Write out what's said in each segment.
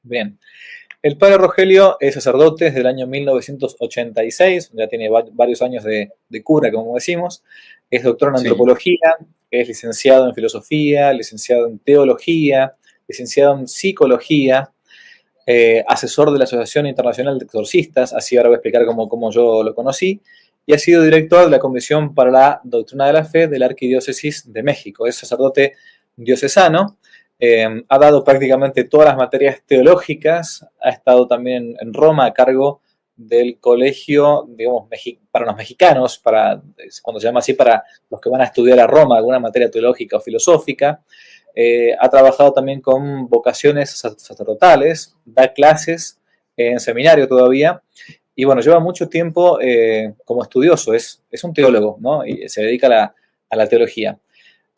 Bien. El padre Rogelio es sacerdote desde el año 1986, ya tiene varios años de cura, como decimos. Es doctor en Sí, antropología, es licenciado en filosofía, licenciado en teología, licenciado en psicología, asesor de la Asociación Internacional de Exorcistas, así ahora voy a explicar cómo yo lo conocí, y ha sido director de la Comisión para la Doctrina de la Fe de la Arquidiócesis de México. Es sacerdote diocesano, ha dado prácticamente todas las materias teológicas, ha estado también en Roma a cargo del colegio, digamos, para los mexicanos, cuando se llama así, para los que van a estudiar a Roma alguna materia teológica o filosófica. Ha trabajado también con vocaciones sacerdotales, da clases en seminario todavía, y bueno, lleva mucho tiempo como estudioso, es un teólogo, ¿no? Y se dedica a la teología.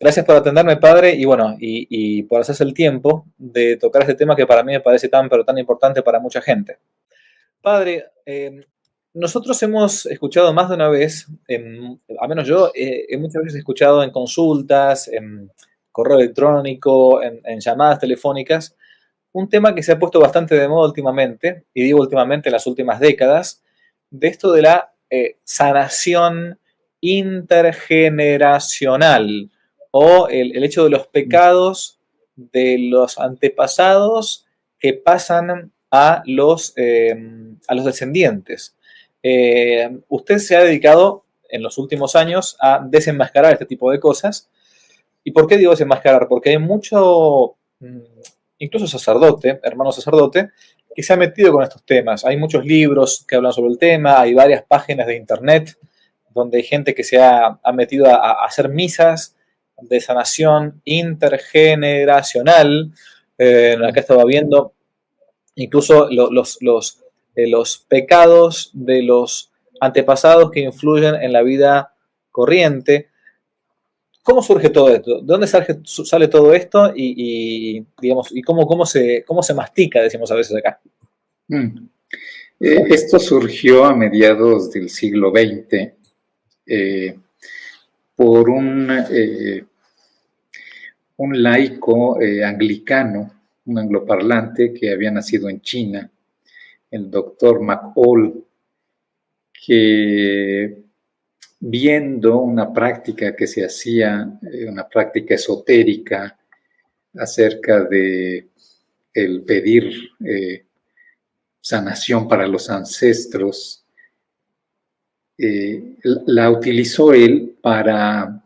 Gracias por atenderme, padre, y bueno, y por hacerse el tiempo de tocar este tema que para mí me parece tan, pero tan importante para mucha gente. Padre, nosotros hemos escuchado más de una vez, a menos yo, muchas veces he escuchado en consultas, en correo electrónico, en llamadas telefónicas, un tema que se ha puesto bastante de moda últimamente, y digo últimamente en las últimas décadas, de esto de la sanación intergeneracional o el hecho de los pecados de los antepasados que pasan a los descendientes. Usted se ha dedicado en los últimos años a desenmascarar este tipo de cosas. ¿Y por qué digo desenmascarar? Porque hay mucho, incluso sacerdote, hermano sacerdote, que se ha metido con estos temas. Hay muchos libros que hablan sobre el tema, hay varias páginas de internet donde hay gente que se ha metido a hacer misas de sanación intergeneracional. Acá estaba viendo incluso los pecados de los antepasados que influyen en la vida corriente. ¿Cómo surge todo esto? ¿De dónde sale todo esto? Digamos, y cómo se mastica, decimos a veces acá. Mm. Esto surgió a mediados del siglo XX por un laico anglicano, un angloparlante que había nacido en China, el doctor McAul, que viendo una práctica que se hacía, una práctica esotérica acerca de el pedir sanación para los ancestros, la utilizó él para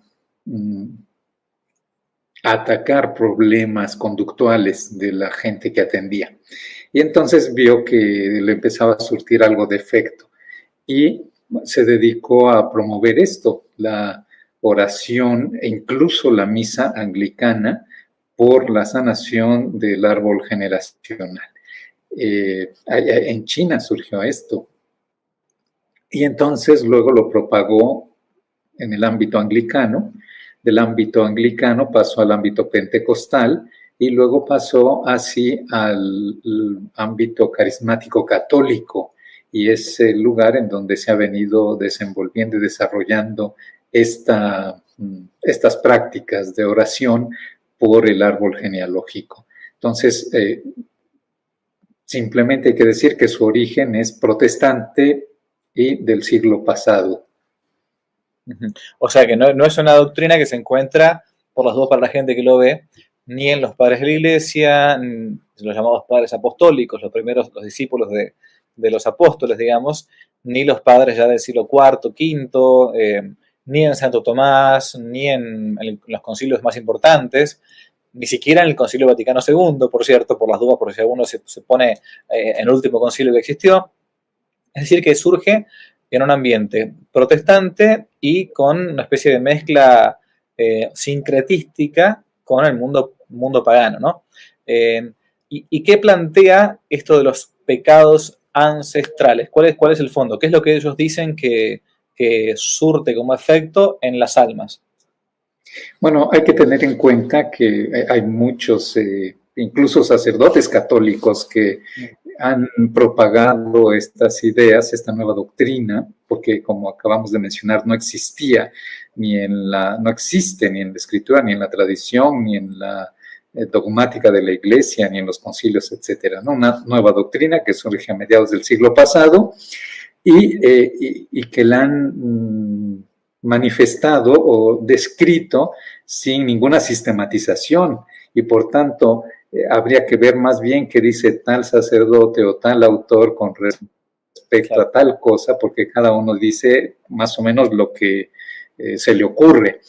atacar problemas conductuales de la gente que atendía. Y entonces vio que le empezaba a surtir algo de efecto y se dedicó a promover esto, la oración e incluso la misa anglicana por la sanación del árbol generacional. En China surgió esto. Y entonces luego lo propagó en el ámbito anglicano, del ámbito anglicano pasó al ámbito pentecostal y luego pasó así al ámbito carismático católico, y es el lugar en donde se ha venido desenvolviendo y desarrollando estas prácticas de oración por el árbol genealógico. Entonces, simplemente hay que decir que su origen es protestante y del siglo pasado. O sea que no es una doctrina que se encuentra, por las dos para la gente que lo ve, ni en los padres de la iglesia, los llamados padres apostólicos, los primeros, los discípulos de los apóstoles, digamos, ni los padres ya del siglo IV, V, ni en Santo Tomás, ni en los concilios más importantes, ni siquiera en el Concilio Vaticano II, por cierto, por las dudas, por si alguno se pone en el último concilio que existió. Es decir, que surge en un ambiente protestante y con una especie de mezcla sincretística con el mundo pagano, ¿no? ¿Y qué plantea esto de los pecados ancestrales? ¿Cuál es el fondo? ¿Qué es lo que ellos dicen que surte como efecto en las almas? Bueno, hay que tener en cuenta que hay muchos, incluso sacerdotes católicos, que han propagado estas ideas, esta nueva doctrina, porque como acabamos de mencionar, no existía no existe ni en la escritura, ni en la tradición, ni en la dogmática de la Iglesia ni en los concilios, etcétera, ¿no? Una nueva doctrina que surge a mediados del siglo pasado y que la han manifestado o descrito sin ninguna sistematización y por tanto habría que ver más bien qué dice tal sacerdote o tal autor con respecto a tal cosa, porque cada uno dice más o menos lo que se le ocurre.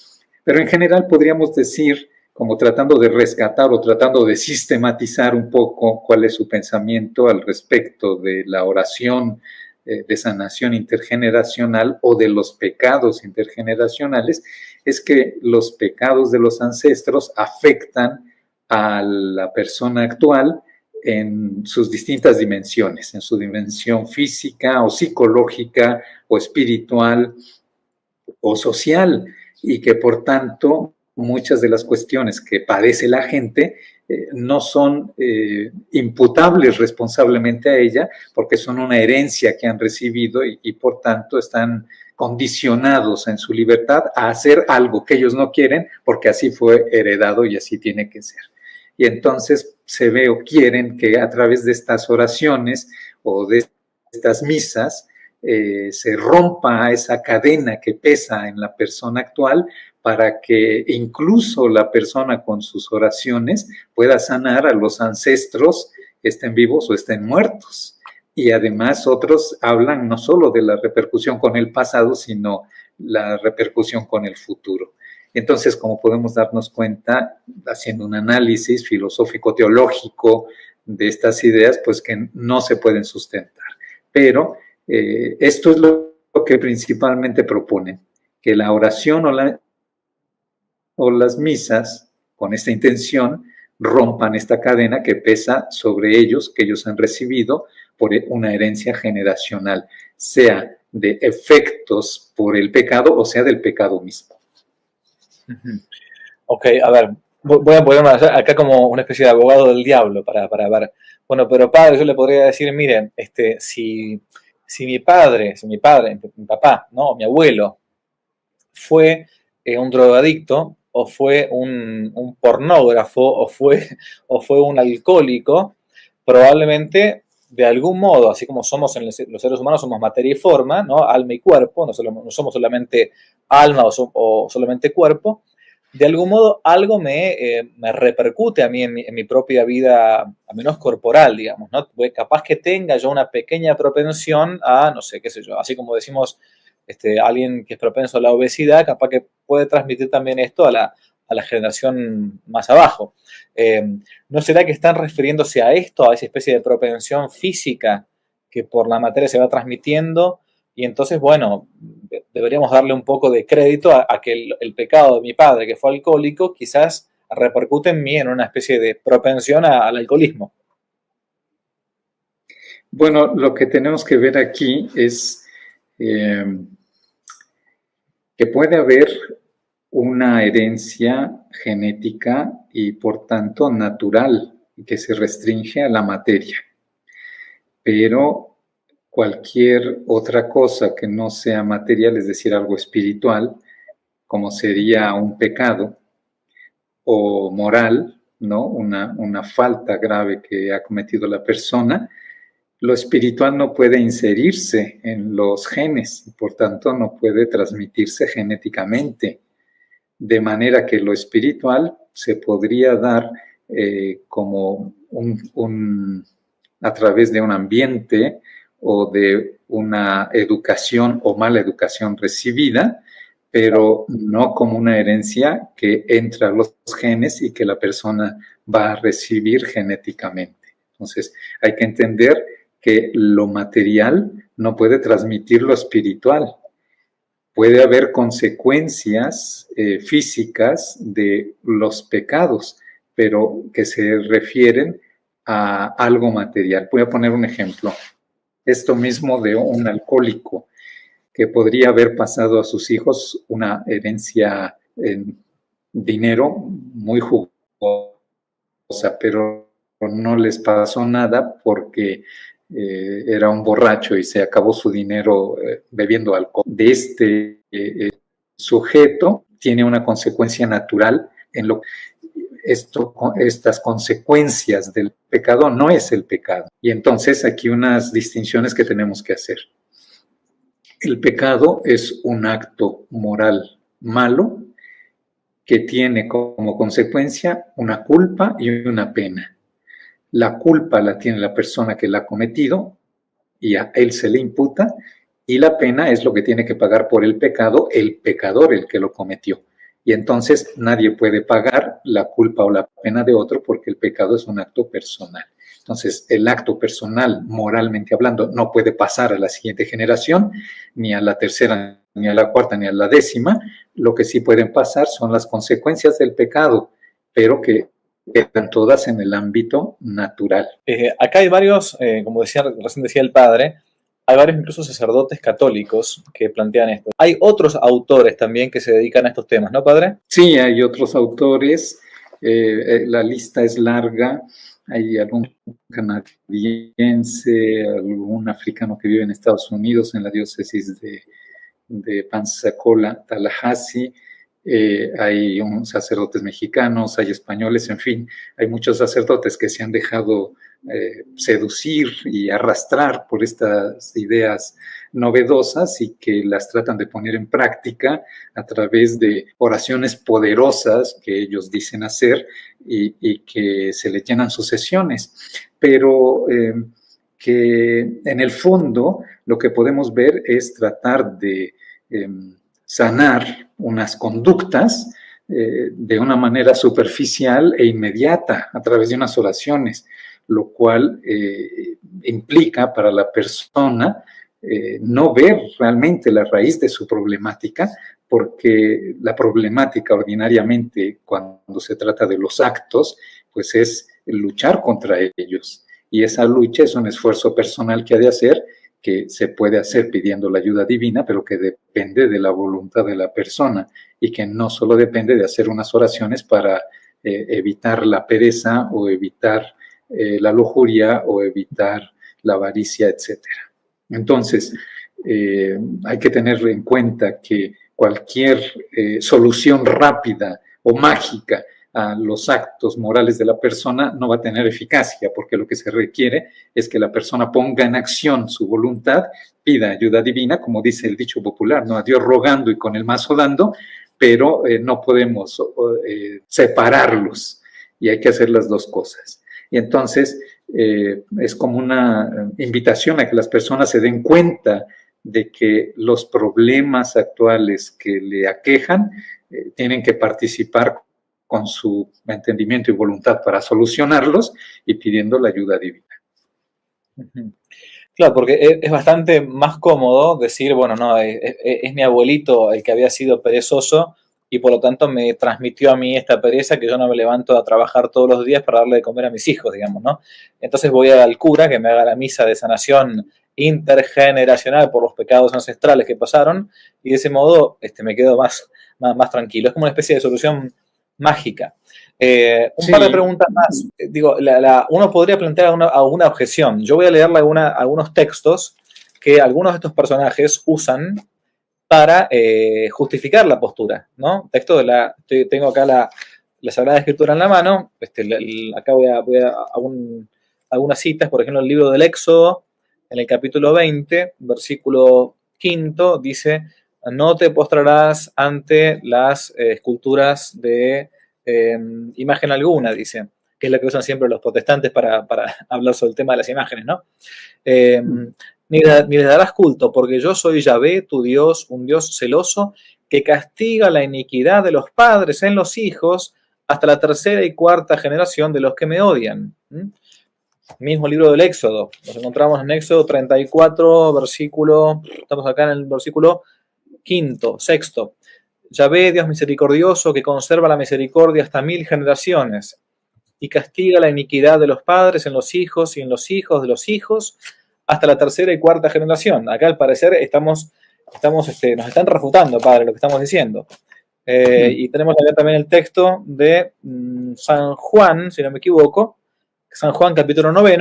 Pero en general podríamos decir, como tratando de rescatar o tratando de sistematizar un poco cuál es su pensamiento al respecto de la oración de sanación intergeneracional o de los pecados intergeneracionales, es que los pecados de los ancestros afectan a la persona actual en sus distintas dimensiones, en su dimensión física o psicológica o espiritual o social, y que por tanto muchas de las cuestiones que padece la gente no son imputables responsablemente a ella porque son una herencia que han recibido y por tanto están condicionados en su libertad a hacer algo que ellos no quieren porque así fue heredado y así tiene que ser. Y entonces se ve o quieren que a través de estas oraciones o de estas misas se rompa esa cadena que pesa en la persona actual para que incluso la persona con sus oraciones pueda sanar a los ancestros, estén vivos o estén muertos. Y además otros hablan no solo de la repercusión con el pasado, sino la repercusión con el futuro. Entonces, como podemos darnos cuenta, haciendo un análisis filosófico-teológico de estas ideas, pues que no se pueden sustentar. Pero esto es lo que principalmente proponen, que la oración o las misas, con esta intención, rompan esta cadena que pesa sobre ellos, que ellos han recibido por una herencia generacional, sea de efectos por el pecado o sea del pecado mismo. Ok, a ver, voy a ponerme acá como una especie de abogado del diablo para ver. Bueno, pero padre, yo le podría decir, miren, si mi papá, ¿no? Mi abuelo fue un drogadicto, o fue un pornógrafo, o fue un alcohólico, probablemente de algún modo, así como somos los seres humanos, somos materia y forma, ¿no? Alma y cuerpo, no somos solamente alma o solamente cuerpo, de algún modo algo me repercute a mí en mi propia vida, a menos corporal, digamos, ¿no? Capaz que tenga yo una pequeña propensión a, no sé, qué sé yo, así como decimos, alguien que es propenso a la obesidad, capaz que puede transmitir también esto a la generación más abajo. ¿No será que están refiriéndose a esto, a esa especie de propensión física que por la materia se va transmitiendo? Y entonces, bueno, deberíamos darle un poco de crédito a que el pecado de mi padre, que fue alcohólico, quizás repercute en mí en una especie de propensión al alcoholismo. Bueno, lo que tenemos que ver aquí es que puede haber una herencia genética y por tanto natural que se restringe a la materia. Pero cualquier otra cosa que no sea material, es decir, algo espiritual, como sería un pecado o moral, ¿no? Una falta grave que ha cometido la persona, lo espiritual no puede inserirse en los genes, por tanto no puede transmitirse genéticamente. De manera que lo espiritual se podría dar como a través de un ambiente o de una educación o mala educación recibida, pero no como una herencia que entra a los genes y que la persona va a recibir genéticamente. Entonces, hay que entender que lo material no puede transmitir lo espiritual. Puede haber consecuencias físicas de los pecados, pero que se refieren a algo material. Voy a poner un ejemplo. Esto mismo de un alcohólico que podría haber pasado a sus hijos una herencia en dinero muy jugosa, pero no les pasó nada porque era un borracho y se acabó su dinero bebiendo alcohol. De este sujeto tiene una consecuencia natural estas consecuencias del pecado no es el pecado. Y entonces aquí unas distinciones que tenemos que hacer. El pecado es un acto moral malo que tiene como consecuencia una culpa y una pena. La culpa la tiene la persona que la ha cometido y a él se le imputa, y la pena es lo que tiene que pagar por el pecado el pecador, el que lo cometió. Y entonces nadie puede pagar la culpa o la pena de otro porque el pecado es un acto personal. Entonces, el acto personal, moralmente hablando, no puede pasar a la siguiente generación, ni a la tercera, ni a la cuarta, ni a la décima. Lo que sí pueden pasar son las consecuencias del pecado, pero que quedan todas en el ámbito natural. Acá hay varios, como recién decía el padre, hay varios incluso sacerdotes católicos que plantean esto. Hay otros autores también que se dedican a estos temas, ¿no, padre? Sí, hay otros autores. La lista es larga. Hay algún canadiense, algún africano que vive en Estados Unidos, en la diócesis de Pensacola, Tallahassee. Hay sacerdotes mexicanos, hay españoles, en fin, hay muchos sacerdotes que se han dejado seducir y arrastrar por estas ideas novedosas y que las tratan de poner en práctica a través de oraciones poderosas que ellos dicen hacer y que se les llenan sus sesiones. Pero que en el fondo lo que podemos ver es tratar de sanar unas conductas de una manera superficial e inmediata a través de unas oraciones, lo cual implica para la persona no ver realmente la raíz de su problemática, porque la problemática ordinariamente cuando se trata de los actos, pues es luchar contra ellos. Y esa lucha es un esfuerzo personal que ha de hacer, que se puede hacer pidiendo la ayuda divina, pero que depende de la voluntad de la persona y que no solo depende de hacer unas oraciones para evitar la pereza o evitar la lujuria o evitar la avaricia, etc. Entonces, hay que tener en cuenta que cualquier solución rápida o mágica a los actos morales de la persona no va a tener eficacia, porque lo que se requiere es que la persona ponga en acción su voluntad, pida ayuda divina, como dice el dicho popular, ¿no? A Dios rogando y con el mazo dando, pero no podemos separarlos y hay que hacer las dos cosas. Y entonces es como una invitación a que las personas se den cuenta de que los problemas actuales que le aquejan tienen que participar con su entendimiento y voluntad para solucionarlos y pidiendo la ayuda divina. Claro, porque es bastante más cómodo decir, bueno, no, es mi abuelito el que había sido perezoso y por lo tanto me transmitió a mí esta pereza que yo no me levanto a trabajar todos los días para darle de comer a mis hijos, digamos, ¿no? Entonces voy al cura que me haga la misa de sanación intergeneracional por los pecados ancestrales que pasaron y de ese modo me quedo más tranquilo. Es como una especie de solución mágica. Un par de preguntas más. Digo, uno podría plantear alguna objeción. Yo voy a leerle algunos textos que algunos de estos personajes usan para justificar la postura, ¿no? Texto tengo acá la Sagrada Escritura en la mano. Acá voy a algunas citas, por ejemplo, el libro del Éxodo, en el capítulo 20, versículo 5, dice: no te postrarás ante las esculturas de imagen alguna, dice, que es lo que usan siempre los protestantes para hablar sobre el tema de las imágenes, ¿no? Ni les darás culto, porque yo soy Yahvé, tu Dios, un Dios celoso, que castiga la iniquidad de los padres en los hijos hasta la tercera y cuarta generación de los que me odian. Mismo libro del Éxodo, nos encontramos en Éxodo 34, versículo, estamos acá en el versículo 5, 6. Yahvé, Dios misericordioso, que conserva la misericordia hasta 1000 generaciones y castiga la iniquidad de los padres en los hijos y en los hijos de los hijos hasta la tercera y cuarta generación. Acá al parecer nos están refutando, padre, lo que estamos diciendo. Y tenemos acá también el texto de San Juan, si no me equivoco, San Juan capítulo 9,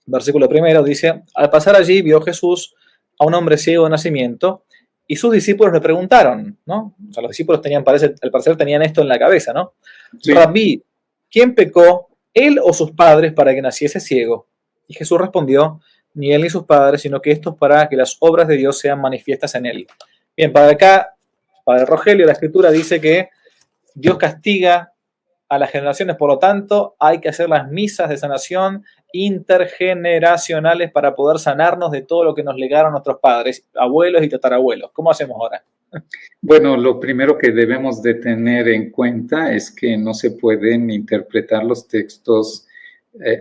versículo 1, dice: al pasar allí vio Jesús a un hombre ciego de nacimiento Y sus discípulos le preguntaron, ¿no? O sea, los discípulos tenían, al parecer tenían esto en la cabeza, ¿no? Sí. Rabí, ¿quién pecó, él o sus padres, para que naciese ciego? Y Jesús respondió, ni él ni sus padres, sino que esto es para que las obras de Dios sean manifiestas en él. Bien, para acá, Padre Rogelio, la Escritura dice que Dios castiga a las generaciones, por lo tanto, hay que hacer las misas de sanación intergeneracionales para poder sanarnos de todo lo que nos legaron nuestros padres, abuelos y tatarabuelos. ¿Cómo hacemos ahora? Bueno, lo primero que debemos de tener en cuenta es que no se pueden interpretar los textos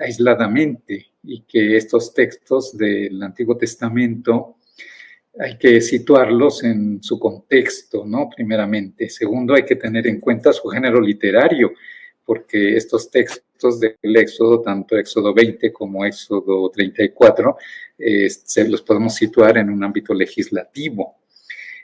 aisladamente y que estos textos del Antiguo Testamento hay que situarlos en su contexto, ¿no? Primeramente. Segundo, hay que tener en cuenta su género literario, porque estos textos del Éxodo, tanto Éxodo 20 como Éxodo 34, se los podemos situar en un ámbito legislativo.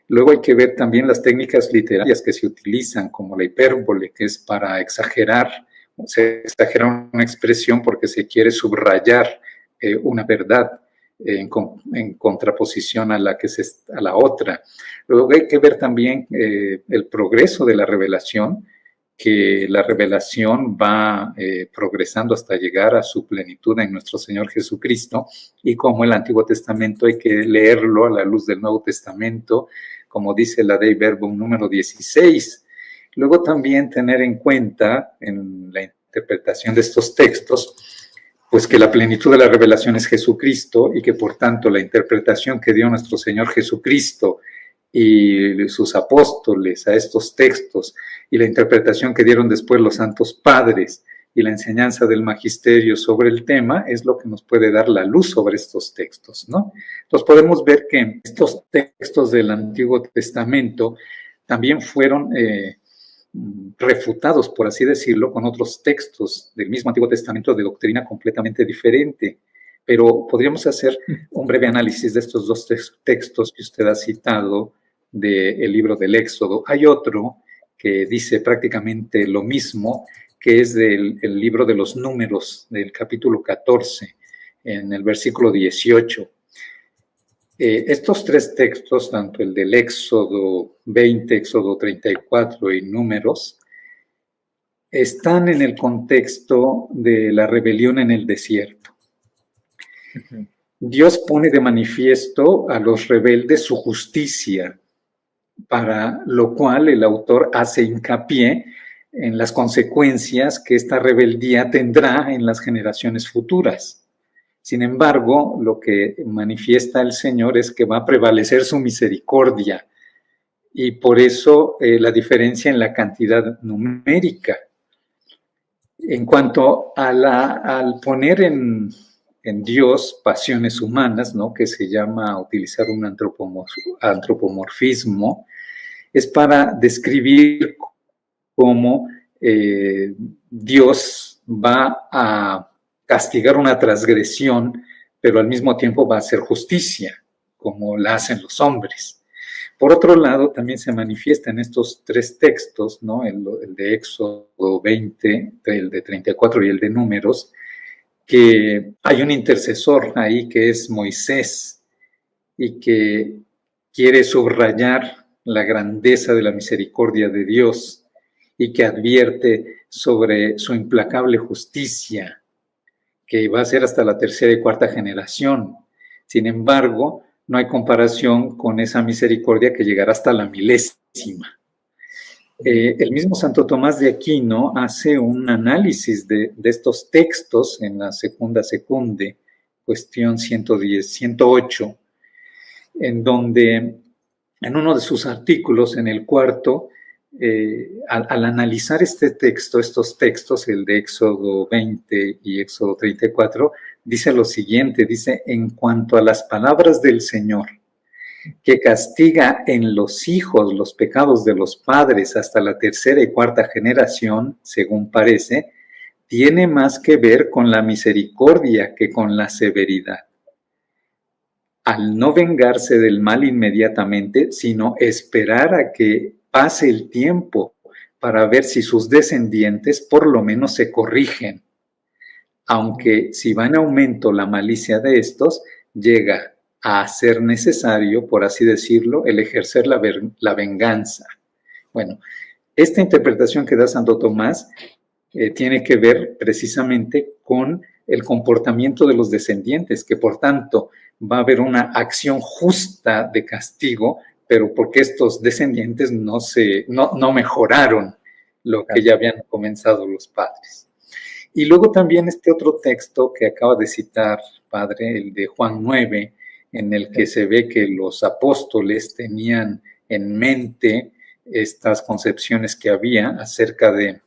Luego hay que ver también las técnicas literarias que se utilizan, como la hipérbole, que es para exagerar, se exagera una expresión porque se quiere subrayar una verdad en contraposición a la otra. Luego hay que ver también el progreso de la revelación, que la revelación va progresando hasta llegar a su plenitud en nuestro Señor Jesucristo, y como el Antiguo Testamento hay que leerlo a la luz del Nuevo Testamento, como dice la Dei Verbum número 16. Luego también tener en cuenta en la interpretación de estos textos, pues que la plenitud de la revelación es Jesucristo y que por tanto la interpretación que dio nuestro Señor Jesucristo y sus apóstoles a estos textos y la interpretación que dieron después los santos padres y la enseñanza del magisterio sobre el tema es lo que nos puede dar la luz sobre estos textos, ¿no? Entonces podemos ver que estos textos del Antiguo Testamento también fueron refutados, por así decirlo, con otros textos del mismo Antiguo Testamento de doctrina completamente diferente. Pero podríamos hacer un breve análisis de estos dos textos que usted ha citado del libro del Éxodo. Hay otro que dice prácticamente lo mismo, que es del libro de los Números, del capítulo 14, en el versículo 18. Estos tres textos, tanto el del Éxodo 20, Éxodo 34 y Números, están en el contexto de la rebelión en el desierto. Dios pone de manifiesto a los rebeldes su justicia, para lo cual el autor hace hincapié en las consecuencias que esta rebeldía tendrá en las generaciones futuras. Sin embargo, lo que manifiesta el Señor es que va a prevalecer su misericordia, y por eso la diferencia en la cantidad numérica. En cuanto al poner en Dios pasiones humanas, ¿no?, que se llama utilizar un antropomorfismo, es para describir cómo Dios va a castigar una transgresión, pero al mismo tiempo va a hacer justicia, como la hacen los hombres. Por otro lado, también se manifiesta en estos tres textos, ¿no?, el de Éxodo 20, el de 34 y el de Números, que hay un intercesor ahí que es Moisés y que quiere subrayar la grandeza de la misericordia de Dios y que advierte sobre su implacable justicia, que va a ser hasta la tercera y cuarta generación. Sin embargo, no hay comparación con esa misericordia que llegará hasta la milésima. El mismo Santo Tomás de Aquino hace un análisis de estos textos en la Secunda Secunde, cuestión 108, en donde en uno de sus artículos, en el cuarto, al analizar estos textos, el de Éxodo 20 y Éxodo 34, dice lo siguiente, dice: en cuanto a las palabras del Señor, que castiga en los hijos los pecados de los padres hasta la tercera y cuarta generación, según parece, tiene más que ver con la misericordia que con la severidad. Al no vengarse del mal inmediatamente, sino esperar a que pase el tiempo para ver si sus descendientes por lo menos se corrigen, aunque si va en aumento la malicia de estos, llega a hacer necesario, por así decirlo, el ejercer la venganza. Bueno, esta interpretación que da Santo Tomás tiene que ver precisamente con el comportamiento de los descendientes, que por tanto va a haber una acción justa de castigo, pero porque estos descendientes no mejoraron lo que ya habían comenzado los padres. Y luego también este otro texto que acaba de citar, padre, el de Juan 9, en el que se ve que los apóstoles tenían en mente estas concepciones que había acerca de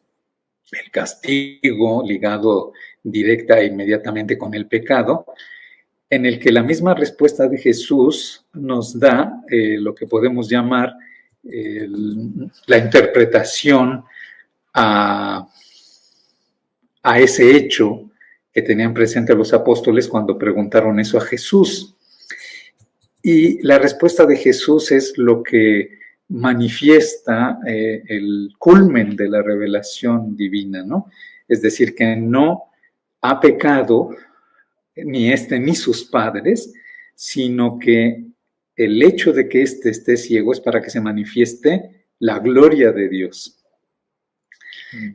el castigo ligado directa e inmediatamente con el pecado, en el que la misma respuesta de Jesús nos da lo que podemos llamar la interpretación a ese hecho que tenían presente los apóstoles cuando preguntaron eso a Jesús. Y la respuesta de Jesús es lo que manifiesta el culmen de la revelación divina, ¿no? Es decir, que no ha pecado ni este ni sus padres, sino que el hecho de que éste esté ciego es para que se manifieste la gloria de Dios.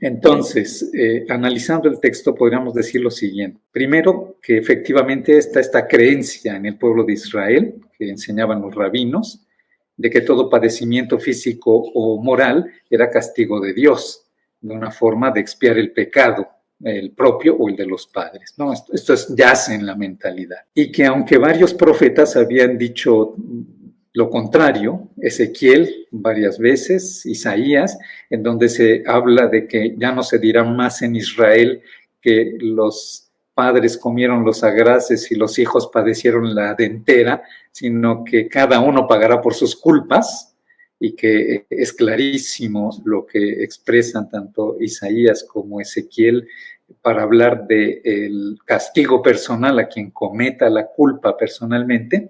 Entonces, analizando el texto, podríamos decir lo siguiente. Primero, que efectivamente está esta creencia en el pueblo de Israel, que enseñaban los rabinos, de que todo padecimiento físico o moral era castigo de Dios, de una forma de expiar el pecado, el propio o el de los padres, ¿no? Esto yace en la mentalidad. Y que aunque varios profetas habían dicho lo contrario, Ezequiel varias veces, Isaías, en donde se habla de que ya no se dirá más en Israel que los padres comieron los agraces y los hijos padecieron la dentera, sino que cada uno pagará por sus culpas, y que es clarísimo lo que expresan tanto Isaías como Ezequiel para hablar del castigo personal a quien cometa la culpa personalmente,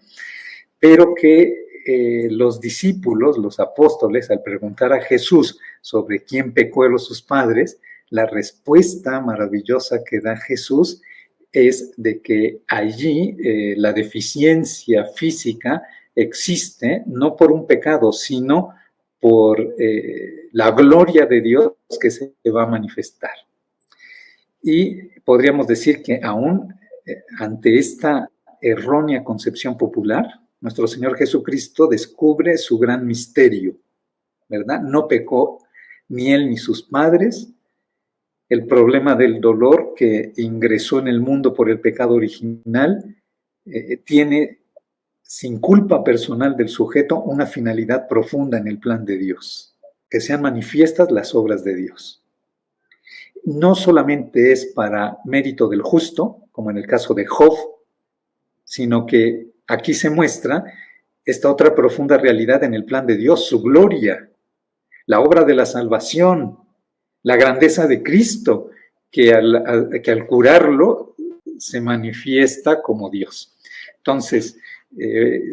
pero que los discípulos, los apóstoles, al preguntar a Jesús sobre quién pecó de sus padres, la respuesta maravillosa que da Jesús es de que allí la deficiencia física existe no por un pecado, sino por la gloria de Dios que se va a manifestar. Y podríamos decir que aún ante esta errónea concepción popular, nuestro Señor Jesucristo descubre su gran misterio, ¿verdad? No pecó ni él ni sus padres. El problema del dolor que ingresó en el mundo por el pecado original tiene, sin culpa personal del sujeto, una finalidad profunda en el plan de Dios, que sean manifiestas las obras de Dios. No solamente es para mérito del justo, como en el caso de Job, sino que aquí se muestra esta otra profunda realidad en el plan de Dios, su gloria, la obra de la salvación, la grandeza de Cristo, que al curarlo se manifiesta como Dios. Entonces,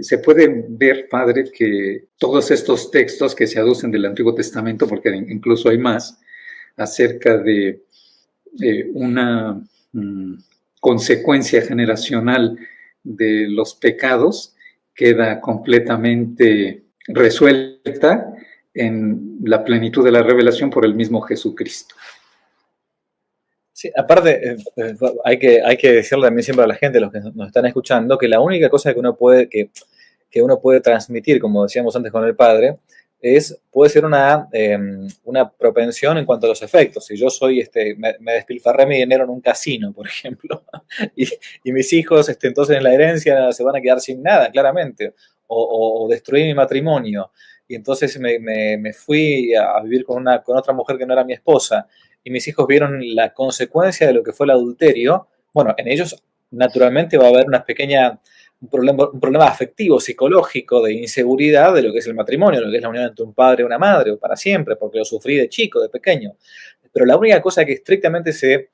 se puede ver, padre, que todos estos textos que se aducen del Antiguo Testamento, porque incluso hay más, acerca de una consecuencia generacional de los pecados, queda completamente resuelta en la plenitud de la revelación por el mismo Jesucristo. Sí, aparte, hay que decirle también siempre a la gente, los que nos están escuchando, que la única cosa que uno puede transmitir, como decíamos antes con el padre, puede ser una propensión en cuanto a los efectos. Si yo me despilfarré mi dinero en un casino, por ejemplo, y mis hijos entonces en la herencia se van a quedar sin nada, claramente, o destruí mi matrimonio, y entonces me fui a vivir con otra mujer que no era mi esposa, y mis hijos vieron la consecuencia de lo que fue el adulterio, bueno, en ellos naturalmente va a haber un problema afectivo, psicológico, de inseguridad de lo que es el matrimonio, lo que es la unión entre un padre y una madre, o para siempre, porque lo sufrí de chico, de pequeño. Pero la única cosa que estrictamente se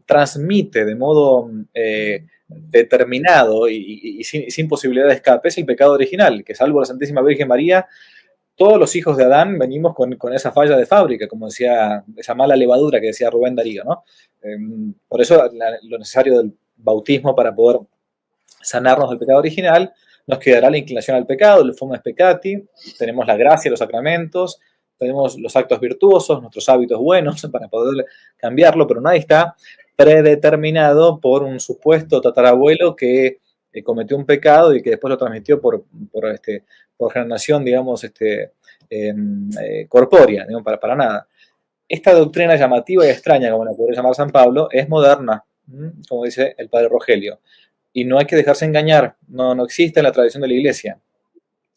transmite de modo determinado y sin posibilidad de escape es el pecado original, que salvo la Santísima Virgen María, todos los hijos de Adán venimos con esa falla de fábrica, como decía, esa mala levadura que decía Rubén Darío, ¿no? Por eso lo necesario del bautismo para poder sanarnos del pecado original, nos quedará la inclinación al pecado, el fumus peccati, tenemos la gracia, los sacramentos, tenemos los actos virtuosos, nuestros hábitos buenos para poder cambiarlo, pero nadie está predeterminado por un supuesto tatarabuelo que cometió un pecado y que después lo transmitió por generación, digamos, corpórea, digamos, para nada. Esta doctrina llamativa y extraña, como la podría llamar San Pablo, es moderna, como dice el padre Rogelio. Y no hay que dejarse engañar, no existe en la tradición de la Iglesia.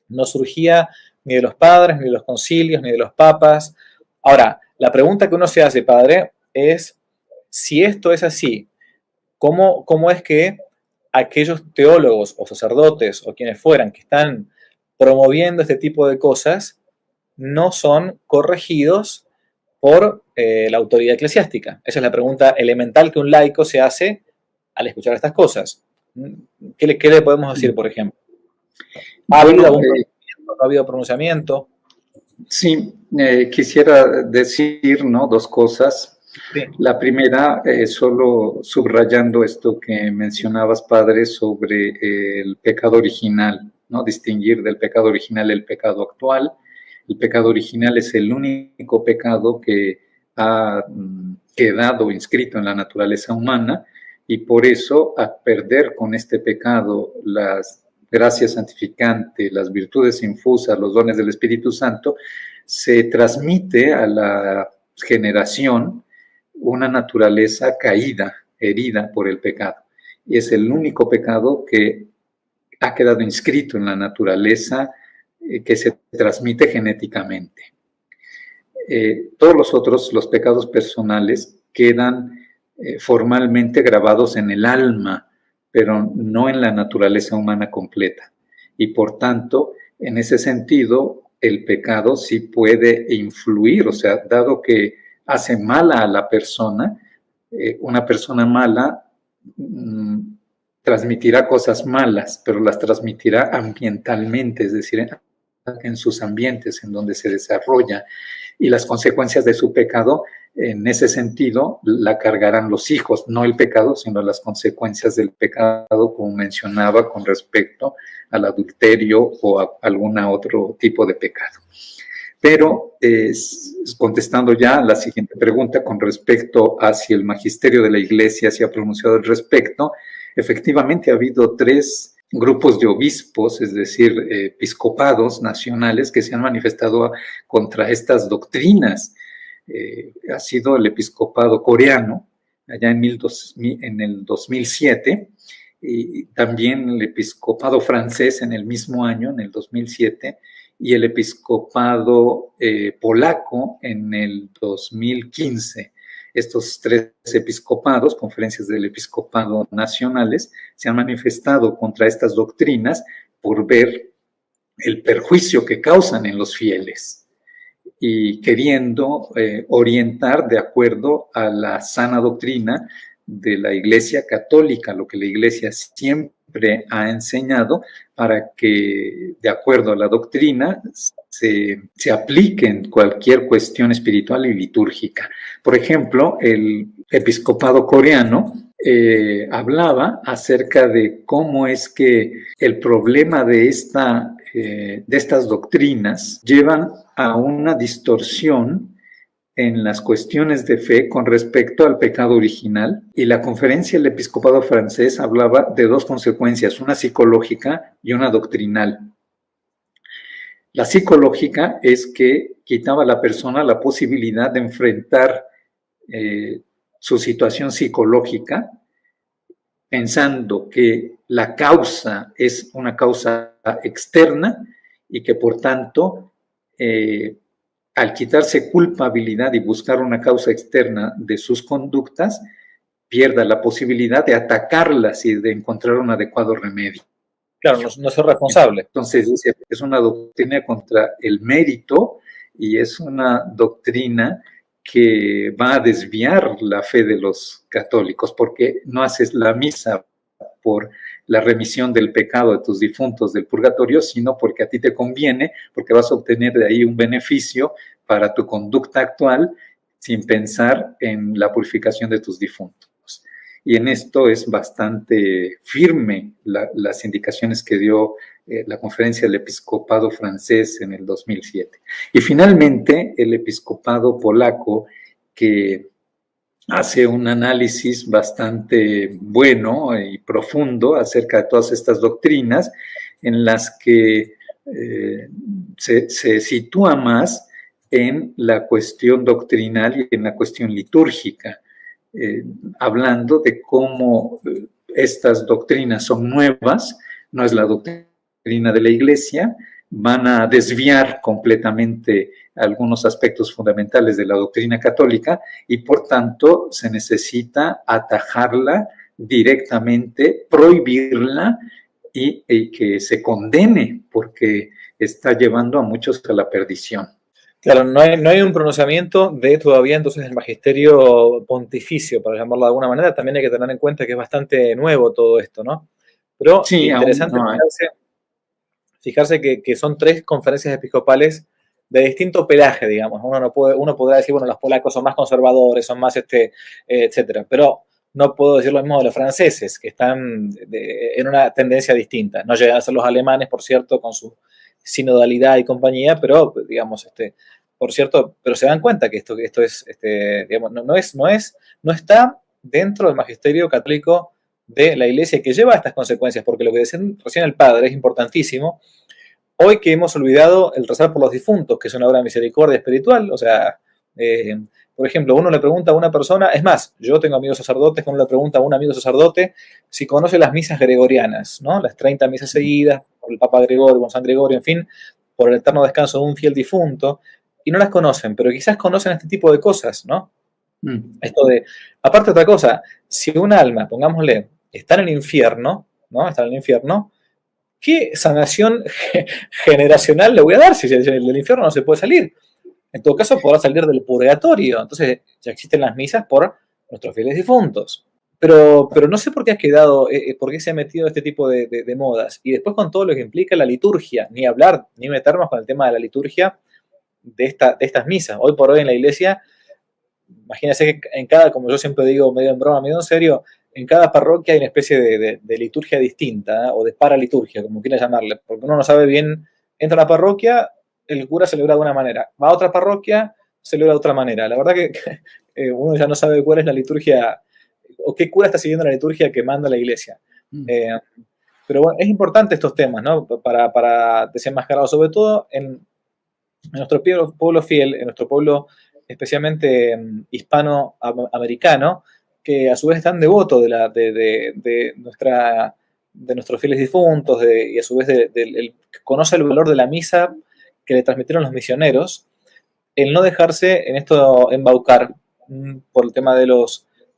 No surgía ni de los padres, ni de los concilios, ni de los papas. Ahora, la pregunta que uno se hace, padre, es si esto es así, ¿cómo es que aquellos teólogos o sacerdotes o quienes fueran que están promoviendo este tipo de cosas no son corregidos por la autoridad eclesiástica? Esa es la pregunta elemental que un laico se hace al escuchar estas cosas. ¿Qué le podemos decir, por ejemplo? ¿Ha habido algún pronunciamiento? ¿No ha habido pronunciamiento? Sí, quisiera decir, ¿no?, dos cosas. Sí. La primera, solo subrayando esto que mencionabas, padre, sobre el pecado original, ¿no? Distinguir del pecado original el pecado actual. El pecado original es el único pecado que ha quedado inscrito en la naturaleza humana, y por eso, a perder con este pecado las gracias santificantes, las virtudes infusas, los dones del Espíritu Santo, se transmite a la generación una naturaleza caída, herida por el pecado. Y es el único pecado que ha quedado inscrito en la naturaleza, que se transmite genéticamente. Todos los otros, los pecados personales, quedan formalmente grabados en el alma, pero no en la naturaleza humana completa. Y por tanto, en ese sentido, el pecado sí puede influir, o sea, dado que hace mala a la persona, una persona mala transmitirá cosas malas, pero las transmitirá ambientalmente, es decir, en sus ambientes en donde se desarrolla, y las consecuencias de su pecado, en ese sentido, la cargarán los hijos, no el pecado, sino las consecuencias del pecado, como mencionaba, con respecto al adulterio o a algún otro tipo de pecado. Pero, contestando ya la siguiente pregunta, con respecto a si el magisterio de la Iglesia se ha pronunciado al respecto, efectivamente ha habido 3 grupos de obispos, es decir, episcopados nacionales, que se han manifestado contra estas doctrinas. Ha sido el episcopado coreano, allá en el 2007, y también el episcopado francés en el mismo año, en el 2007, y el episcopado polaco en el 2015. Estos 3 episcopados, conferencias del episcopado nacionales, se han manifestado contra estas doctrinas por ver el perjuicio que causan en los fieles y queriendo orientar de acuerdo a la sana doctrina de la Iglesia Católica, lo que la Iglesia siempre ha enseñado, para que, de acuerdo a la doctrina, se aplique en cualquier cuestión espiritual y litúrgica. Por ejemplo, el episcopado coreano hablaba acerca de cómo es que el problema de estas doctrinas llevan a una distorsión en las cuestiones de fe con respecto al pecado original, y la conferencia del episcopado francés hablaba de 2 consecuencias, una psicológica y una doctrinal. La psicológica es que quitaba a la persona la posibilidad de enfrentar su situación psicológica, pensando que la causa es una causa externa y que por tanto al quitarse culpabilidad y buscar una causa externa de sus conductas, pierda la posibilidad de atacarlas y de encontrar un adecuado remedio. Claro, no soy responsable. Entonces, es una doctrina contra el mérito y es una doctrina que va a desviar la fe de los católicos, porque no haces la misa por la remisión del pecado de tus difuntos del purgatorio, sino porque a ti te conviene, porque vas a obtener de ahí un beneficio para tu conducta actual, sin pensar en la purificación de tus difuntos. y en esto es bastante firme las indicaciones que dio la Conferencia del Episcopado francés en el 2007. Y finalmente, el Episcopado polaco, que hace un análisis bastante bueno y profundo acerca de todas estas doctrinas, en las que se sitúa más en la cuestión doctrinal y en la cuestión litúrgica, hablando de cómo estas doctrinas son nuevas, no es la doctrina de la Iglesia, van a desviar completamente algunos aspectos fundamentales de la doctrina católica y por tanto se necesita atajarla directamente, prohibirla y que se condene porque está llevando a muchos a la perdición. Claro, no hay un pronunciamiento de todavía entonces el magisterio pontificio, para llamarlo de alguna manera. También hay que tener en cuenta que es bastante nuevo todo esto, ¿no? Pero sí, interesante no fijarse que son 3 conferencias episcopales de distinto pelaje, digamos. Uno podrá decir, bueno, los polacos son más conservadores, son más, etcétera, pero no puedo decir lo mismo de los franceses, que están en una tendencia distinta. No llegan a ser los alemanes, por cierto, con su sinodalidad y compañía, pero, digamos, por cierto, pero se dan cuenta que esto es, digamos, no está dentro del magisterio católico de la Iglesia, que lleva estas consecuencias, porque lo que decía recién el padre es importantísimo. Hoy que hemos olvidado el rezar por los difuntos, que es una obra de misericordia espiritual, o sea, por ejemplo, uno le pregunta a una persona, es más, yo tengo amigos sacerdotes, uno le pregunta a un amigo sacerdote si conoce las misas gregorianas, ¿no? Las 30 misas seguidas, por el Papa Gregorio, con San Gregorio, en fin, por el eterno descanso de un fiel difunto, y no las conocen, pero quizás conocen este tipo de cosas, ¿no? Esto de, aparte otra cosa, si un alma, pongámosle, está en el infierno, ¿no? Está en el infierno, ¿qué sanación generacional le voy a dar si del infierno no se puede salir? En todo caso, podrá salir del purgatorio. Entonces, ya existen las misas por nuestros fieles difuntos. Pero no sé por qué has quedado, por qué se ha metido este tipo de modas. Y después con todo lo que implica la liturgia, ni hablar, ni meternos con el tema de la liturgia de estas misas. Hoy por hoy en la iglesia, imagínense que en cada, como yo siempre digo, medio en broma, medio en serio, en cada parroquia hay una especie de liturgia distinta, ¿eh? O de paraliturgia, como quieras llamarle, porque uno no sabe bien, entra a la parroquia, el cura celebra de una manera, va a otra parroquia, celebra de otra manera. La verdad que uno ya no sabe cuál es la liturgia, o qué cura está siguiendo la liturgia que manda la iglesia. Pero bueno, es importante estos temas, ¿no? Para desenmascarar, sobre todo en nuestro pueblo fiel, en nuestro pueblo especialmente hispanoamericano, que a su vez están devotos de nuestros fieles difuntos y a su vez conoce el valor de la misa que le transmitieron los misioneros, el no dejarse en esto embaucar por el tema de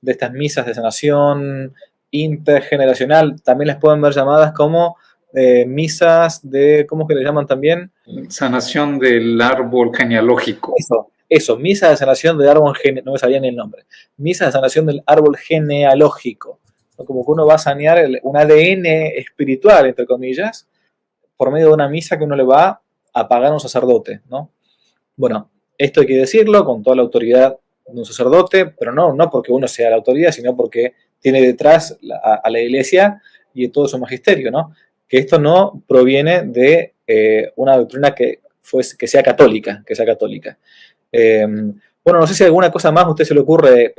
estas misas de sanación intergeneracional, también les pueden ver llamadas como misas de, ¿cómo que le llaman también? Sanación del árbol genealógico. Eso, misa de sanación del árbol genealógico, no me sabía ni el nombre, misa de sanación del árbol genealógico, ¿no? Como que uno va a sanear un ADN espiritual, entre comillas, por medio de una misa que uno le va a pagar a un sacerdote, ¿no? Bueno, esto hay que decirlo con toda la autoridad de un sacerdote, pero no porque uno sea la autoridad, sino porque tiene detrás a la iglesia y todo su magisterio, ¿no? Que esto no proviene de una doctrina que sea católica, bueno, no sé si alguna cosa más a usted se le ocurre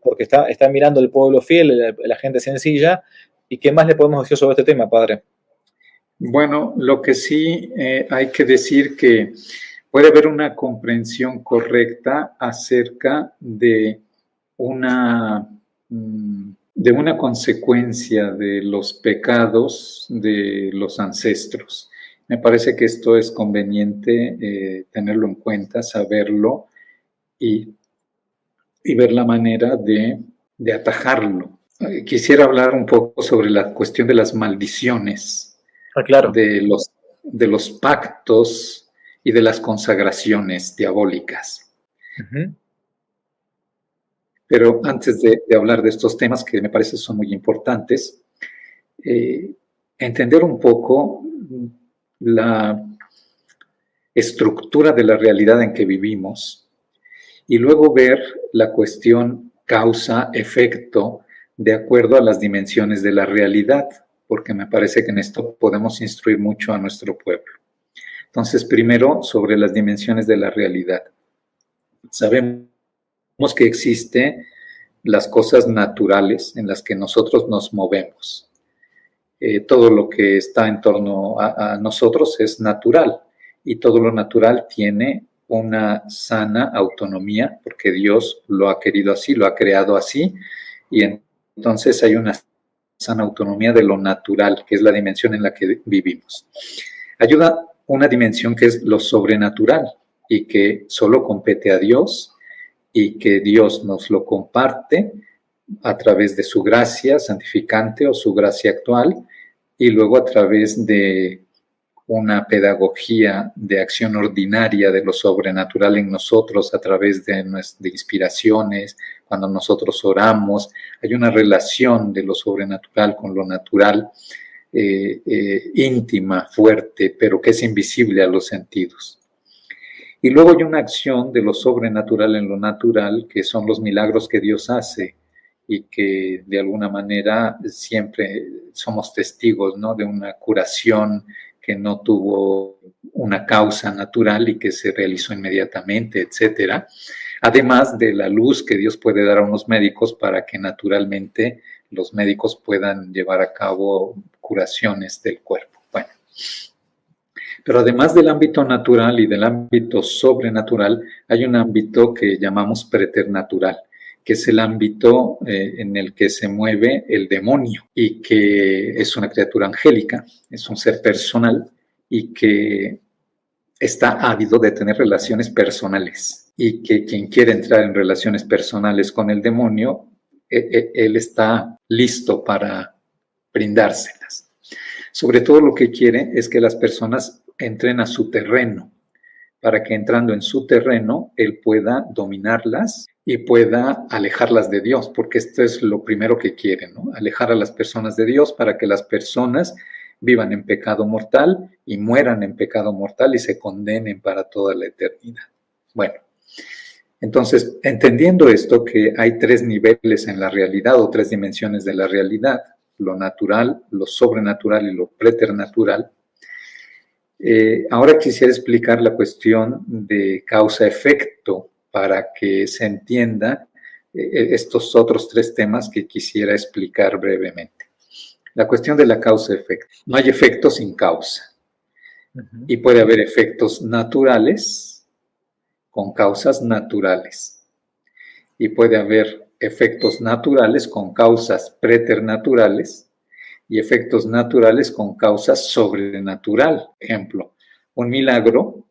porque está mirando el pueblo fiel, la gente sencilla, y qué más le podemos decir sobre este tema, padre. Bueno, lo que sí hay que decir que puede haber una comprensión correcta acerca de una consecuencia de los pecados de los ancestros. Me parece que esto es conveniente tenerlo en cuenta, saberlo y ver la manera de atajarlo. Quisiera hablar un poco sobre la cuestión de las maldiciones, claro. de los pactos y de las consagraciones diabólicas. Uh-huh. Pero antes de hablar de estos temas, que me parece son muy importantes, entender un poco la estructura de la realidad en que vivimos y luego ver la cuestión causa-efecto de acuerdo a las dimensiones de la realidad, porque me parece que en esto podemos instruir mucho a nuestro pueblo. Entonces, primero, sobre las dimensiones de la realidad. Sabemos que existen las cosas naturales en las que nosotros nos movemos. Todo lo que está en torno a nosotros es natural y todo lo natural tiene una sana autonomía porque Dios lo ha querido así, lo ha creado así y entonces hay una sana autonomía de lo natural, que es la dimensión en la que vivimos. Hay una dimensión que es lo sobrenatural y que solo compete a Dios y que Dios nos lo comparte a través de su gracia santificante o su gracia actual y luego a través de una pedagogía de acción ordinaria de lo sobrenatural en nosotros a través de inspiraciones, cuando nosotros oramos, hay una relación de lo sobrenatural con lo natural, íntima, fuerte, pero que es invisible a los sentidos. Y luego hay una acción de lo sobrenatural en lo natural, que son los milagros que Dios hace y que de alguna manera siempre somos testigos, ¿no?, de una curación que no tuvo una causa natural y que se realizó inmediatamente, etcétera. Además de la luz que Dios puede dar a unos médicos para que naturalmente los médicos puedan llevar a cabo curaciones del cuerpo. Bueno, pero además del ámbito natural y del ámbito sobrenatural, hay un ámbito que llamamos preternatural, que es el ámbito en el que se mueve el demonio y que es una criatura angélica, es un ser personal y que está ávido de tener relaciones personales y que quien quiere entrar en relaciones personales con el demonio, él está listo para brindárselas. Sobre todo lo que quiere es que las personas entren a su terreno, para que entrando en su terreno, él pueda dominarlas y pueda alejarlas de Dios, porque esto es lo primero que quiere, ¿no? Alejar a las personas de Dios para que las personas vivan en pecado mortal y mueran en pecado mortal y se condenen para toda la eternidad. Bueno, entonces, entendiendo esto, que hay tres niveles en la realidad o tres dimensiones de la realidad, lo natural, lo sobrenatural y lo preternatural, ahora quisiera explicar la cuestión de causa-efecto para que se entienda estos otros tres temas que quisiera explicar brevemente. La cuestión de la causa-efecto. No hay efecto sin causa. Y puede haber efectos naturales con causas naturales. Y puede haber efectos naturales con causas preternaturales y efectos naturales con causas sobrenatural. Ejemplo, un milagro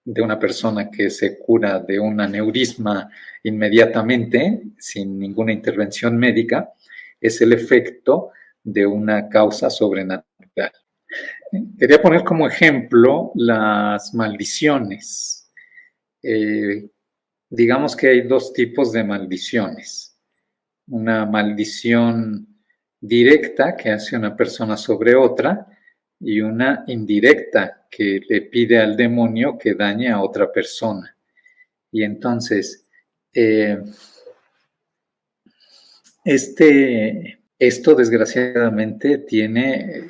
de una persona que se cura de un aneurisma inmediatamente, sin ninguna intervención médica, es el efecto de una causa sobrenatural. Quería poner como ejemplo las maldiciones. Digamos que hay dos tipos de maldiciones. Una maldición directa que hace una persona sobre otra y una indirecta que le pide al demonio que dañe a otra persona. Y entonces, esto desgraciadamente tiene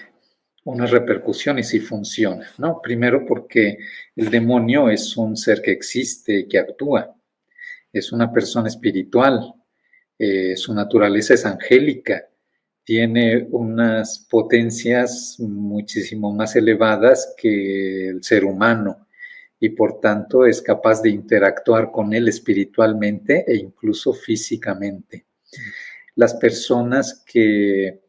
unas repercusiones y funciona, ¿no? Primero porque el demonio es un ser que existe, que actúa, es una persona espiritual, su naturaleza es angélica, tiene unas potencias muchísimo más elevadas que el ser humano y por tanto es capaz de interactuar con él espiritualmente e incluso físicamente. Las personas que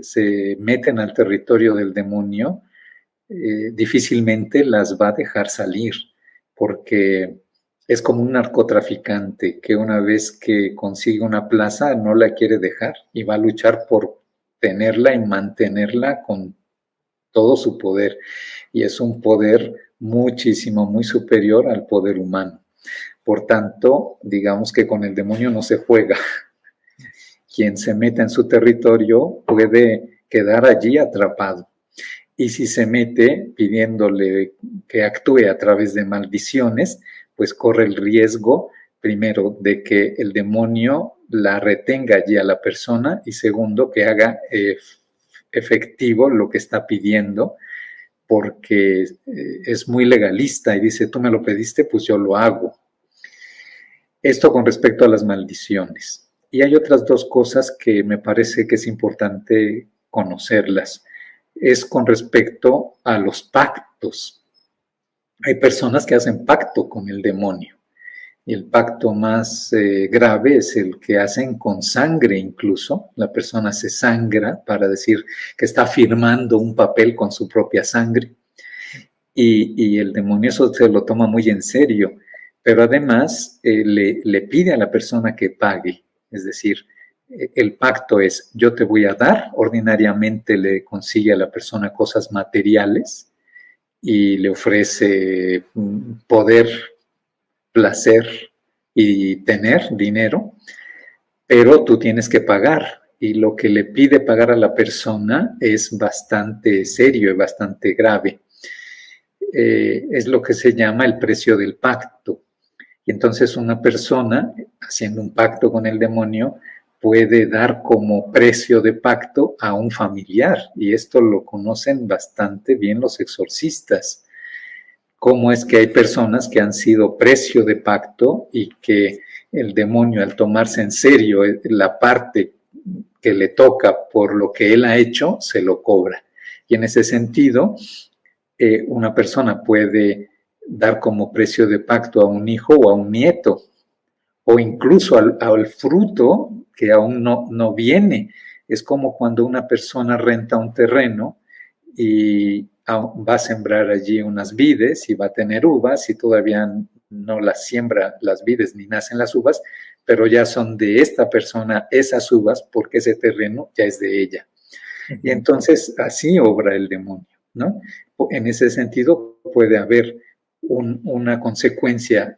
se meten al territorio del demonio difícilmente las va a dejar salir porque es como un narcotraficante que una vez que consigue una plaza no la quiere dejar y va a luchar por tenerla y mantenerla con todo su poder. Y es un poder muchísimo, muy superior al poder humano. Por tanto, digamos que con el demonio no se juega. Quien se meta en su territorio puede quedar allí atrapado. Y si se mete pidiéndole que actúe a través de maldiciones, pues corre el riesgo primero, de que el demonio la retenga allí a la persona y segundo, que haga efectivo lo que está pidiendo, porque es muy legalista y dice, tú me lo pediste, pues yo lo hago. Esto con respecto a las maldiciones. Y hay otras dos cosas que me parece que es importante conocerlas. Es con respecto a los pactos. Hay personas que hacen pacto con el demonio. Y el pacto más grave es el que hacen con sangre incluso. La persona se sangra para decir que está firmando un papel con su propia sangre. Y el demonio eso se lo toma muy en serio. Pero además le pide a la persona que pague. Es decir, el pacto es yo te voy a dar. Ordinariamente le consigue a la persona cosas materiales y le ofrece poder, placer y tener dinero, pero tú tienes que pagar. Y lo que le pide pagar a la persona es bastante serio y bastante grave. Es lo que se llama el precio del pacto. Y entonces una persona, haciendo un pacto con el demonio, puede dar como precio de pacto a un familiar. Y esto lo conocen bastante bien los exorcistas. Cómo es que hay personas que han sido precio de pacto y que el demonio, al tomarse en serio la parte que le toca por lo que él ha hecho, se lo cobra. Y en ese sentido, una persona puede dar como precio de pacto a un hijo o a un nieto, o incluso al fruto que aún no viene. Es como cuando una persona renta un terreno y va a sembrar allí unas vides y va a tener uvas y todavía no las siembra las vides ni nacen las uvas, pero ya son de esta persona esas uvas porque ese terreno ya es de ella. Y entonces así obra el demonio, ¿no? En ese sentido puede haber una consecuencia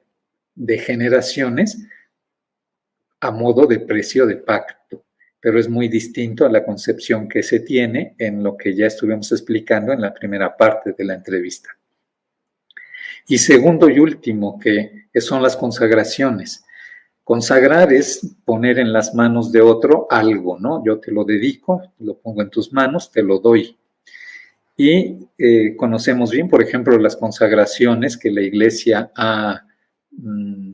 de generaciones a modo de precio de pacto, pero es muy distinto a la concepción que se tiene en lo que ya estuvimos explicando en la primera parte de la entrevista. Y segundo y último, que son las consagraciones. Consagrar es poner en las manos de otro algo, ¿no? Yo te lo dedico, lo pongo en tus manos, te lo doy. Y conocemos bien, por ejemplo, las consagraciones que la Iglesia ha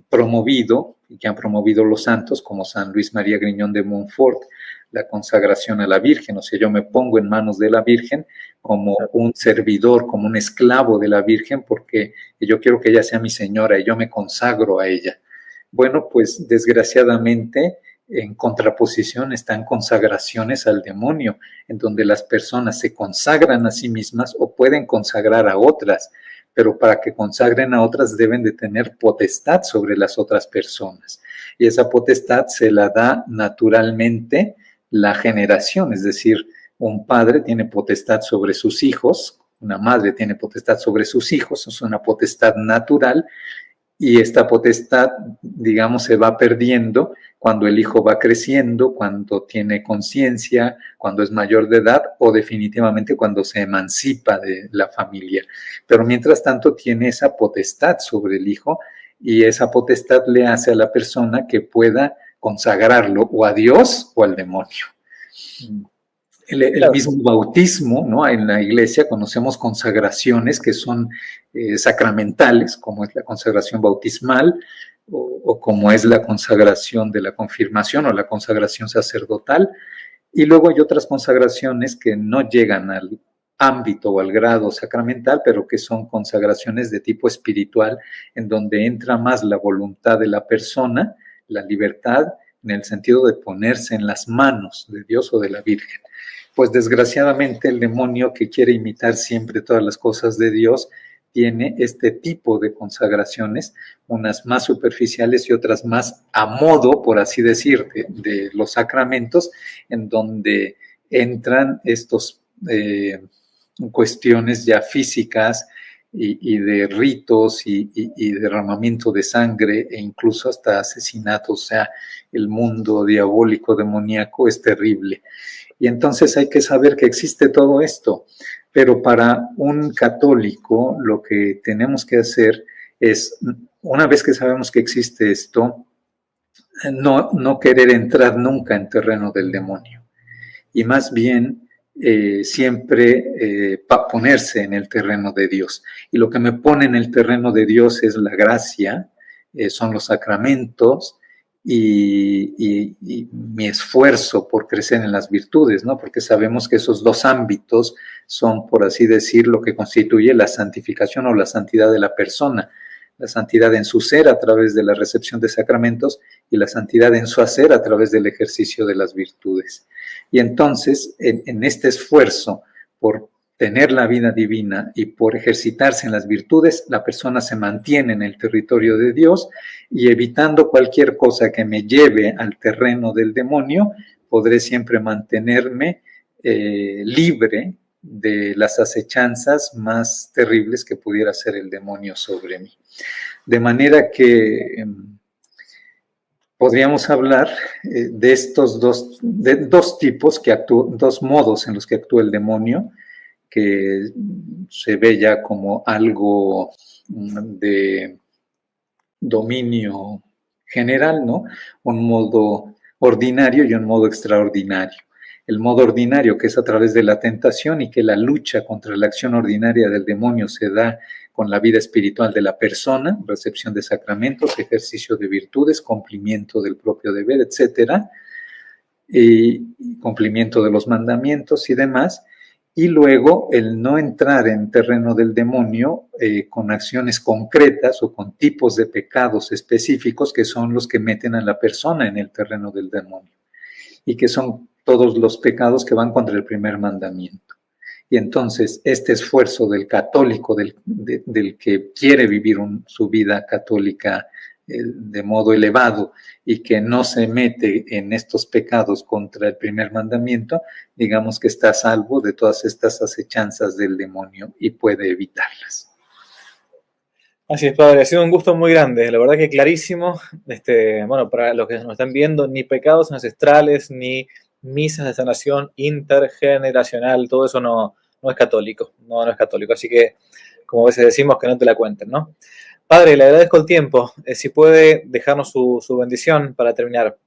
promovido y que han promovido los santos, como San Luis María Griñón de Montfort, la consagración a la Virgen. O sea, yo me pongo en manos de la Virgen como un servidor, como un esclavo de la Virgen, porque yo quiero que ella sea mi señora y yo me consagro a ella. Bueno, pues desgraciadamente en contraposición están consagraciones al demonio, en donde las personas se consagran a sí mismas o pueden consagrar a otras, pero para que consagren a otras deben de tener potestad sobre las otras personas. Y esa potestad se la da naturalmente la generación, es decir, un padre tiene potestad sobre sus hijos, una madre tiene potestad sobre sus hijos, es una potestad natural. Y esta potestad, digamos, se va perdiendo cuando el hijo va creciendo, cuando tiene conciencia, cuando es mayor de edad o definitivamente cuando se emancipa de la familia. Pero mientras tanto tiene esa potestad sobre el hijo y esa potestad le hace a la persona que pueda consagrarlo o a Dios o al demonio. El mismo bautismo, ¿no? En la iglesia conocemos consagraciones que son sacramentales, como es la consagración bautismal o como es la consagración de la confirmación o la consagración sacerdotal. Y luego hay otras consagraciones que no llegan al ámbito o al grado sacramental, pero que son consagraciones de tipo espiritual, en donde entra más la voluntad de la persona, la libertad, en el sentido de ponerse en las manos de Dios o de la Virgen. Pues desgraciadamente el demonio, que quiere imitar siempre todas las cosas de Dios, tiene este tipo de consagraciones, unas más superficiales y otras más a modo, por así decir, de los sacramentos, en donde entran estos cuestiones ya físicas y de ritos y derramamiento de sangre e incluso hasta asesinatos. O sea, el mundo diabólico, demoníaco es terrible. Y entonces hay que saber que existe todo esto, pero para un católico lo que tenemos que hacer es una vez que sabemos que existe esto, no querer entrar nunca en terreno del demonio y más bien siempre ponerse en el terreno de Dios. Y lo que me pone en el terreno de Dios es la gracia, son los sacramentos y mi esfuerzo por crecer en las virtudes, ¿no? Porque sabemos que esos dos ámbitos son, por así decir, lo que constituye la santificación o la santidad de la persona. La santidad en su ser a través de la recepción de sacramentos y la santidad en su hacer a través del ejercicio de las virtudes. Y entonces, en este esfuerzo por tener la vida divina y por ejercitarse en las virtudes, la persona se mantiene en el territorio de Dios y evitando cualquier cosa que me lleve al terreno del demonio, podré siempre mantenerme libre de las acechanzas más terribles que pudiera hacer el demonio sobre mí. De manera que podríamos hablar de estos dos tipos, dos modos en los que actúa el demonio, que se ve ya como algo de dominio general, ¿no? Un modo ordinario y un modo extraordinario. El modo ordinario, que es a través de la tentación y que la lucha contra la acción ordinaria del demonio se da con la vida espiritual de la persona, recepción de sacramentos, ejercicio de virtudes, cumplimiento del propio deber, etcétera, y cumplimiento de los mandamientos y demás. Y luego el no entrar en terreno del demonio con acciones concretas o con tipos de pecados específicos que son los que meten a la persona en el terreno del demonio y que son todos los pecados que van contra el primer mandamiento. Y entonces este esfuerzo del católico, del que quiere vivir su vida católica de modo elevado y que no se mete en estos pecados contra el primer mandamiento, digamos que está a salvo de todas estas acechanzas del demonio y puede evitarlas. Así es, padre, ha sido un gusto muy grande, la verdad que clarísimo. Bueno, para los que nos están viendo, ni pecados ancestrales, ni misas de sanación intergeneracional, todo eso no es católico, no es católico. Así que, como a veces decimos, que no te la cuenten, ¿no? Padre, le agradezco el tiempo. Si puede dejarnos su bendición para terminar.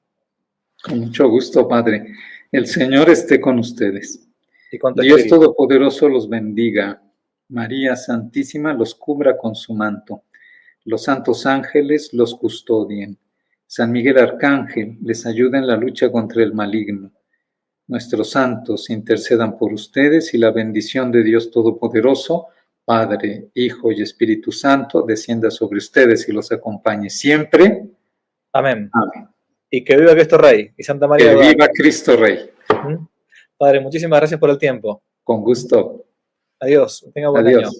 Con mucho gusto, Padre. El Señor esté con ustedes. Y con tu Dios espíritu. Todopoderoso los bendiga. María Santísima los cubra con su manto. Los santos ángeles los custodien. San Miguel Arcángel les ayuda en la lucha contra el maligno. Nuestros santos intercedan por ustedes y la bendición de Dios Todopoderoso, Padre, Hijo y Espíritu Santo, descienda sobre ustedes y los acompañe siempre. Amén. Amén. Y que viva Cristo Rey y Santa María. Que viva Cristo Rey. Padre, muchísimas gracias por el tiempo. Con gusto. Adiós. Tenga buen año.